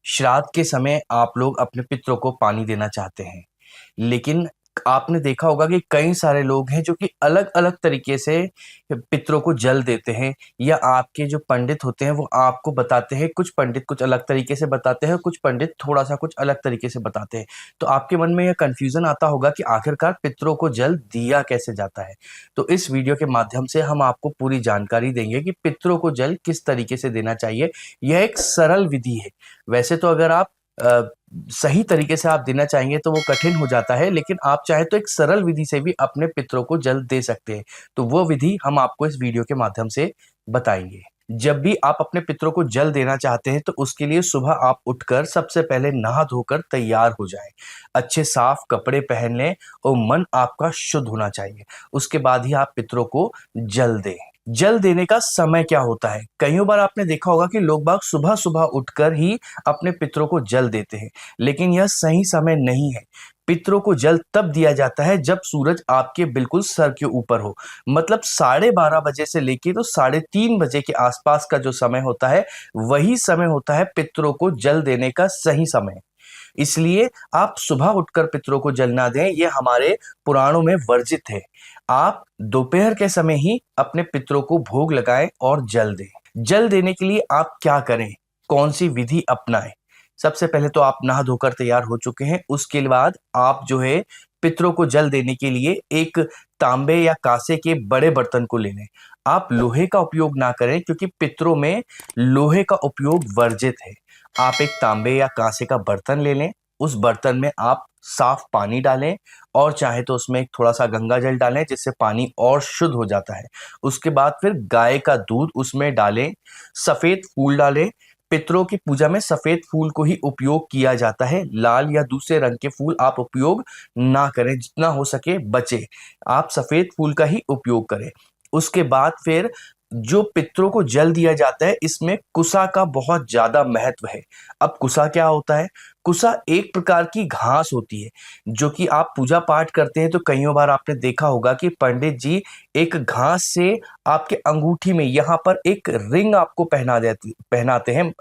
श्राद्ध के समय आप लोग अपने पितरों को पानी देना चाहते हैं, लेकिन आपने देखा होगा कि कई सारे लोग हैं जो कि अलग-अलग तरीके से पितरों को जल देते हैं, या आपके जो पंडित होते हैं वो आपको बताते हैं। कुछ पंडित कुछ अलग तरीके से बताते हैं, कुछ पंडित थोड़ा-सा कुछ अलग तरीके से बताते हैं। तो आपके मन में यह कन्फ्यूज़न आता होगा कि आखिरकार पितरों को जल दिया कैसे जाता है? तो इस वीडियो के माध्यम से हम आपको पूरी जानकारी देंगे कि पितरों को जल किस तरीके से देना चाहिए। यह एक सरल विधि है। वैसे तो अगर आप सही तरीके से आप देना चाहेंगे तो वो कठिन हो जाता है, लेकिन आप चाहे तो एक सरल विधि से भी अपने पितरों को जल दे सकते हैं। तो वो विधि हम आपको इस वीडियो के माध्यम से बताएँगे। जब भी आप अपने पितरों को जल देना चाहते हैं तो उसके लिए सुबह आप उठकर सबसे पहले नहा धोकर तैयार हो जाएँ। अच्छे साफ कपड़े पहन लें और मन आपका शुद्ध होना चाहिए। उसके बाद ही आप पितरों को जल दें। जल देने का समय क्या होता है? कइयों बार आपने देखा होगा कि लोग बाग सुबह-सुबह उठकर ही अपने पितरों को जल देते हैं, लेकिन यह सही समय नहीं है। पितरों को जल तब दिया जाता है जब सूरज आपके बिल्कुल सर के ऊपर हो। मतलब 12:30 बजे से लेके तो 3:30 बजे के आसपास का जो समय होता है, वही समय होता है पितरों को जल देने का सही समय। इसलिए आप सुबह उठकर पितरों को जल ना दें, ये हमारे पुराणों में वर्जित है। आप दोपहर के समय ही अपने पितरों को भोग लगाएँ और जल दें। जल देने के लिए आप क्या करें? कौन-सी विधि अपनाएँ? सबसे पहले तो आप नहा धोकर तैयार हो चुके हैं, उसके बाद आप जो है पितरों को जल देने के लिए एक तांबे या काँसे के बड़े बर्तन को ले लें। आप लोहे का उपयोग ना करें, क्योंकि पितरों में लोहे का उपयोग वर्जित है। आप एक तांबे या काँसे का बर्तन ले लें, उस बर्तन में आप साफ पानी डालें और चाहे तो उसमें थोड़ा-सा गंगा जल डालें, जिससे पानी और शुद्ध हो जाता है। उसके बाद फिर गाय का दूध उसमें डालें, सफ़ेद फूल डालें। पितरों की पूजा में सफ़ेद फूल को ही उपयोग किया जाता है, लाल या दूसरे रंग के फूल आप उपयोग ना करें, जितना हो सके बचें। आप सफ़ेद फूल का ही उपयोग करें। उसके बाद फिर जो पितरों को जल दिया जाता है, इसमें कुसा का बहुत ज़्यादा महत्व है। अब कुसा क्या होता है? कुसा एक प्रकार की घास होती है, जो कि आप पूजा पाठ करते हैं तो कइयों बार आपने देखा होगा कि पंडित जी एक घास से आपके अंगूठी में यहाँ पर एक रिंग आपको पहनाते हैं।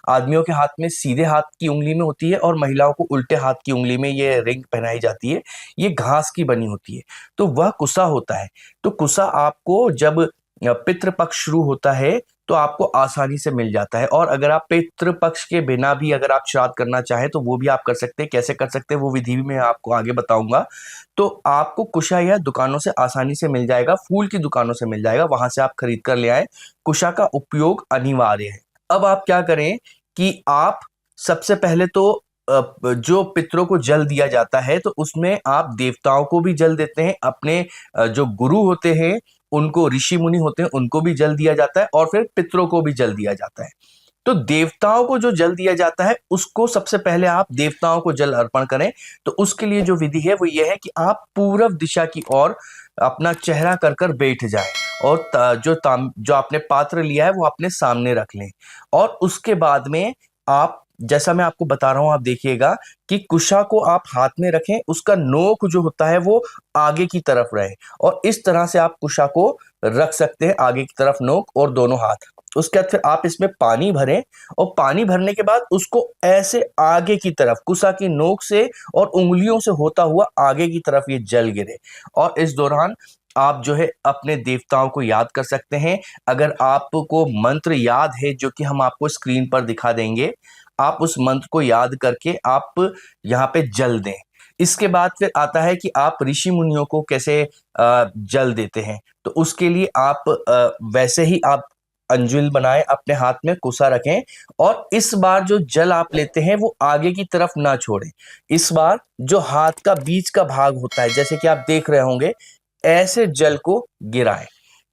आदमियों के हाथ में सीधे हाथ की उँगली में होती है और महिलाओं को उल्टे हाथ की उँगली में ये रिंग पहनाई जाती है। ये घास की बनी होती है, तो वह कुसा होता है। तो कुसा आपको जब पितृ पक्ष शुरू होता है तो आपको आसानी से मिल जाता है, और अगर आप पितृ पक्ष के बिना भी अगर आप श्राद्ध करना चाहें तो वो भी आप कर सकते हैं। कैसे कर सकते हैं वो विधि भी मैं आपको आगे बताऊँगा। तो आपको कुशा यह दुकानों से आसानी से मिल जाएगा, फूल की दुकानों से मिल जाएगा, वहाँ से आप खरीद कर ले आएँ। कुशा का उपयोग अनिवार्य है। अब आप क्या करें कि आप सबसे पहले तो जो पितरों को जल दिया जाता है तो उसमें आप देवताओं को भी जल देते हैं, अपने जो गुरु होते हैं उनको, ऋषि मुनि होते हैं उनको भी जल दिया जाता है, और फिर पितरों को भी जल दिया जाता है। तो देवताओं को जो जल दिया जाता है उसको सबसे पहले आप देवताओं को जल अर्पण करें। तो उसके लिए जो विधि है वो ये है कि आप पूर्व दिशा की ओर अपना चेहरा कर बैठ जाएं, और जो आपने पात्र लिया है वो अपने सामने रख लें। और उसके बाद में आप, जैसा मैं आपको बता रहा हूं, आप देखिएगा कि कुशा को आप हाथ में रखें, उसका नोक जो होता है वो आगे की तरफ रहे, और इस तरह से आप कुशा को रख सकते हैं, आगे की तरफ नोक और दोनों हाथ। उसके बाद फिर आप इसमें पानी भरें, और पानी भरने के बाद उसको ऐसे आगे की तरफ कुशा की नोक से और उंगलियों से होता हुआ आगे की तरफ ये जल गिरे। और इस दौरान आप जो है अपने देवताओं को याद कर सकते हैं। अगर आपको मंत्र याद है, जो कि हम आपको स्क्रीन पर दिखा देंगे, आप उस मंत्र को याद करके आप यहाँ पे जल दें। इसके बाद फिर आता है कि आप ऋषि मुनियों को कैसे जल देते हैं। तो उसके लिए आप वैसे ही आप अंजुल बनाएं, अपने हाथ में कुसा रखें, और इस बार जो जल आप लेते हैं वो आगे की तरफ ना छोड़ें। इस बार जो हाथ का बीच का भाग होता है, जैसे कि आप देख रहे होंगे, ऐसे जल को गिराएं।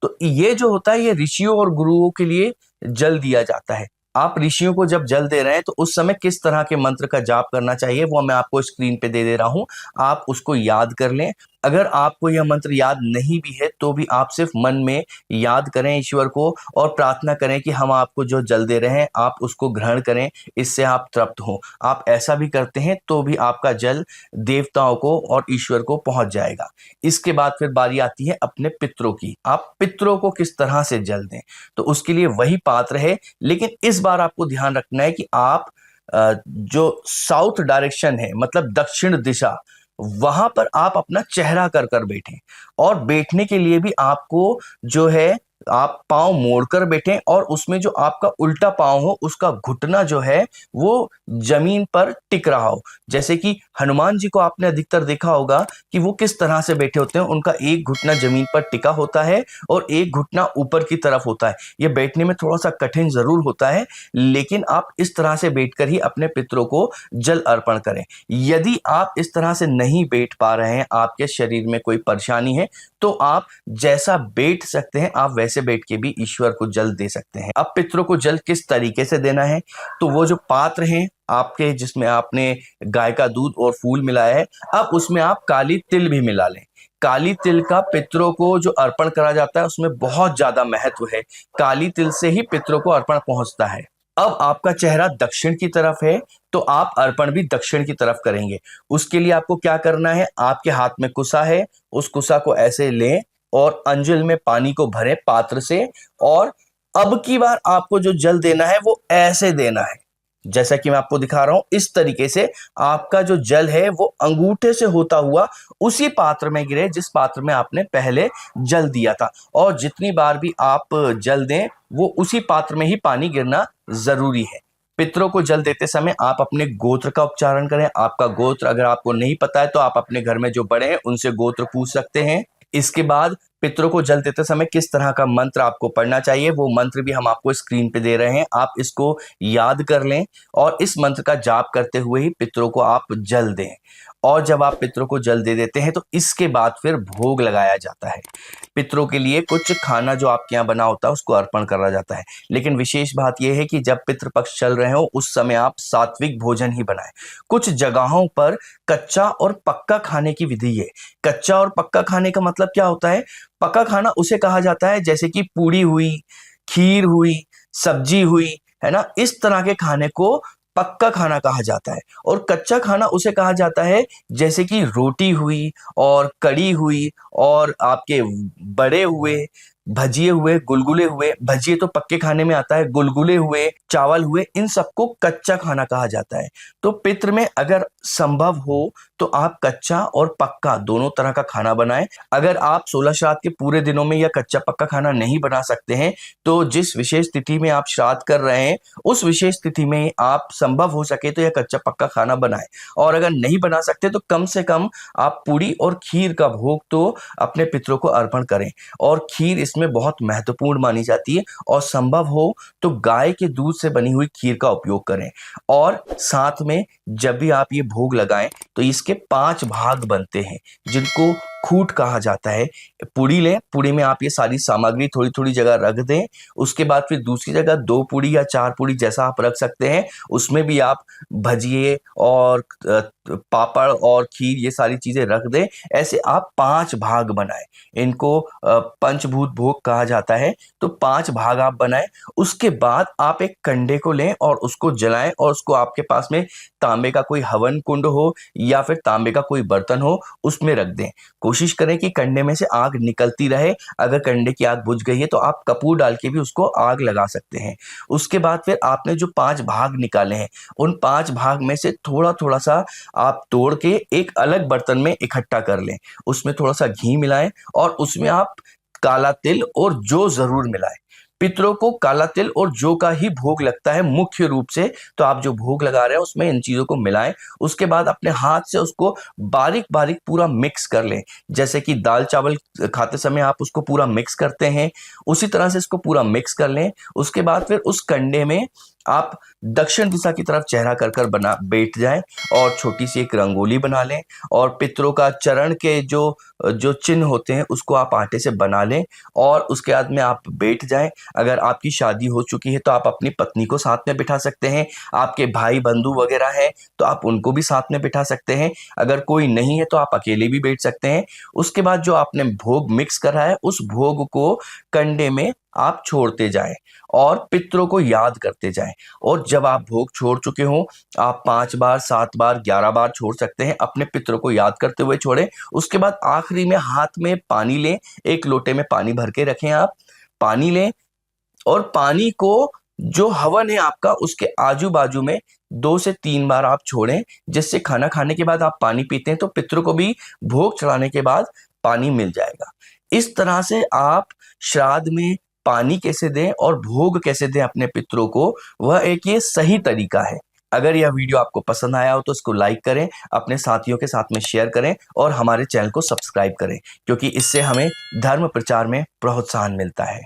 तो ये जो होता है ये ऋषियों और गुरुओं के लिए जल दिया जाता है। आप ऋषियों को जब जल दे रहे हैं तो उस समय किस तरह के मंत्र का जाप करना चाहिए वो मैं आपको स्क्रीन पे दे दे रहा हूं, आप उसको याद कर लें। अगर आपको यह मंत्र याद नहीं भी है तो भी आप सिर्फ मन में याद करें ईश्वर को, और प्रार्थना करें कि हम आपको जो जल दे रहे हैं आप उसको ग्रहण करें, इससे आप तृप्त हो। आप ऐसा भी करते हैं तो भी आपका जल देवताओं को और ईश्वर को पहुंच जाएगा। इसके बाद फिर बारी आती है अपने पितरों की। आप पितरों को किस तरह से जल दें, तो उसके लिए वही पात्र है, लेकिन इस बार आपको ध्यान रखना है कि आप जो साउथ डायरेक्शन है, मतलब दक्षिण दिशा, वहां पर आप अपना चेहरा कर कर बैठें। और बैठने के लिए भी आपको जो है, आप पांव मोड़कर बैठें और उसमें जो आपका उल्टा पांव हो उसका घुटना जो है वो जमीन पर टिक रहा हो। जैसे कि हनुमान जी को आपने अधिकतर देखा होगा कि वो किस तरह से बैठे होते हैं, उनका एक घुटना जमीन पर टिका होता है और एक घुटना ऊपर की तरफ होता है। ये बैठने में थोड़ा सा कठिन जरूर होता है, लेकिन आप इस तरह से बैठकर ही अपने पितरों को जल अर्पण करें। यदि आप इस तरह से नहीं बैठ पा रहे हैं, आपके शरीर में कोई परेशानी है, तो आप जैसा बैठ सकते हैं आप वैसे बैठ के भी ईश्वर को जल दे सकते हैं। अब पितरों को जल किस तरीके से देना है, तो वो जो पात्र हैं आपके जिसमें आपने गाय का दूध और फूल मिलाया है, अब उसमें आप काली तिल भी मिला लें। काली तिल का पितरों को जो अर्पण करा जाता है उसमें बहुत ज्यादा महत्व है। काली तिल से ही पितरों को अर्पण पहुंचता है। अब आपका चेहरा दक्षिण की तरफ है, तो आप अर्पण भी दक्षिण की तरफ करेंगे। उसके लिए आपको क्या करना है, आपके हाथ में कुसा है, उस कुसा को ऐसे लें और अंजुल में पानी को भरें पात्र से, और अब की बार आपको जो जल देना है वो ऐसे देना है, जैसा कि मैं आपको दिखा रहा हूं। इस तरीके से आपका जो जल है वो अंगूठे से होता हुआ उसी पात्र में गिरे जिस पात्र में आपने पहले जल दिया था। और जितनी बार भी आप जल दें वो उसी पात्र में ही पानी गिरना जरूरी है। पितरों को जल देते समय आप अपने गोत्र का उच्चारण करें। आपका गोत्र अगर आपको नहीं पता है तो आप अपने घर में जो बड़े हैं उनसे गोत्र पूछ सकते हैं। इसके बाद पितरों को जल देते समय किस तरह का मंत्र आपको पढ़ना चाहिए वो मंत्र भी हम आपको स्क्रीन पे दे रहे हैं, आप इसको याद कर लें और इस मंत्र का जाप करते हुए ही पितरों को आप जल दें। और जब आप पितरों को जल दे देते हैं तो इसके बाद फिर भोग लगाया जाता है। पितरों के लिए कुछ खाना जो आपके यहाँ बना होता है उसको अर्पण करा जाता है, लेकिन विशेष बात यह है कि जब पितृपक्ष चल रहे हो उस समय आप सात्विक भोजन ही बनाएं। कुछ जगहों पर कच्चा और पक्का खाने की विधि है। कच्चा और पक्का खाने का मतलब क्या होता है, पक्का खाना उसे कहा जाता है जैसे कि पूड़ी हुई, खीर हुई, सब्जी हुई, है ना, इस तरह के खाने को पक्का खाना कहा जाता है। और कच्चा खाना उसे कहा जाता है जैसे कि रोटी हुई और कड़ी हुई और आपके बड़े हुए, भजिए हुए, गुलगुले हुए, भजिए तो पक्के खाने में आता है, गुलगुले हुए, चावल हुए, इन सबको कच्चा खाना कहा जाता है। तो पित्र में अगर संभव हो तो आप कच्चा और पक्का दोनों तरह का खाना बनाएं। अगर आप 16 श्राद्ध के पूरे दिनों में या कच्चा पक्का खाना नहीं बना सकते हैं तो जिस विशेष तिथि में आप श्राद्ध कर रहे हैं उस विशेष तिथि में आप संभव हो सके तो यह कच्चा पक्का खाना बनाएं। और अगर नहीं बना सकते तो कम से कम आप पूड़ी और खीर का भोग तो अपने पितरों को अर्पण करें। और खीर इसमें बहुत महत्वपूर्ण मानी जाती है, और संभव हो तो गाय के दूध से बनी हुई खीर का उपयोग करें। और साथ में जब भी आप ये भोग लगाएं तो इसके 5 भाग बनते हैं जिनको खूट कहा जाता है। पूड़ी लें, पूड़ी में आप ये सारी सामग्री थोड़ी थोड़ी जगह रख दें। उसके बाद फिर दूसरी जगह 2 पूड़ी या 4 पूड़ी जैसा आप रख सकते हैं, उसमें भी आप भजिए और पापड़ और खीर ये सारी चीजें रख दें। ऐसे आप 5 भाग बनाएं। इनको पंचभूत भोग कहा जाता है। तो 5 भाग आप बनाएं। उसके बाद आप एक कंडे को लें और उसको जलाएं, और उसको आपके पास में तांबे का कोई हवन कुंड हो या फिर तांबे का कोई बर्तन हो उसमें रख दें। कोशिश करें कि कंडे में से आग निकलती रहे। अगर कंडे की आग बुझ गई है तो आप कपूर डाल के भी उसको आग लगा सकते हैं। उसके बाद फिर आपने जो 5 भाग निकाले हैं उन 5 भाग में से थोड़ा थोड़ा सा आप तोड़ के एक अलग बर्तन में इकट्ठा कर लें। उसमें थोड़ा सा घी मिलाएं और उसमें आप काला तिल और जौ जरूर मिलाएं। पितरों को काला तिल और जौ का ही भोग लगता है मुख्य रूप से, तो आप जो भोग लगा रहे हैं उसमें इन चीजों को मिलाएं। उसके बाद अपने हाथ से उसको बारीक बारीक पूरा मिक्स कर लें। जैसे कि दाल चावल खाते समय आप उसको पूरा मिक्स करते हैं, उसी तरह से इसको पूरा मिक्स कर लें। उसके बाद फिर उस कंडे में आप दक्षिण दिशा की तरफ चेहरा कर कर बना बैठ जाएं और छोटी सी एक रंगोली बना लें। और पितरों का चरण के जो जो चिन्ह होते हैं उसको आप आटे से बना लें और उसके बाद में आप बैठ जाएं। अगर आपकी शादी हो चुकी है तो आप अपनी पत्नी को साथ में बिठा सकते हैं। आपके भाई बंधु वगैरह हैं तो आप उनको भी साथ में बिठा सकते हैं। अगर कोई नहीं है तो आप अकेले भी बैठ सकते हैं। उसके बाद जो आपने भोग मिक्स करा है उस भोग को कंडे में आप छोड़ते जाएं और पितरों को याद करते जाएं। और जब आप भोग छोड़ चुके हो, आप 5 बार, 7 बार, 11 बार छोड़ सकते हैं। अपने पितरों को याद करते हुए छोड़ें। उसके बाद आखिरी में हाथ में पानी लें, एक लोटे में पानी भर के रखें। आप पानी लें और पानी को जो हवन है आपका उसके आजू बाजू में 2 से 3 बार आप छोड़ें, जिससे खाना खाने के बाद आप पानी पीते हैं तो पितरों को भी भोग चढ़ाने के बाद पानी मिल जाएगा। इस तरह से आप श्राद्ध में पानी कैसे दें और भोग कैसे दें अपने पितरों को, वह एक ये सही तरीका है। अगर यह वीडियो आपको पसंद आया हो तो इसको लाइक करें, अपने साथियों के साथ में शेयर करें और हमारे चैनल को सब्सक्राइब करें, क्योंकि इससे हमें धर्म प्रचार में प्रोत्साहन मिलता है।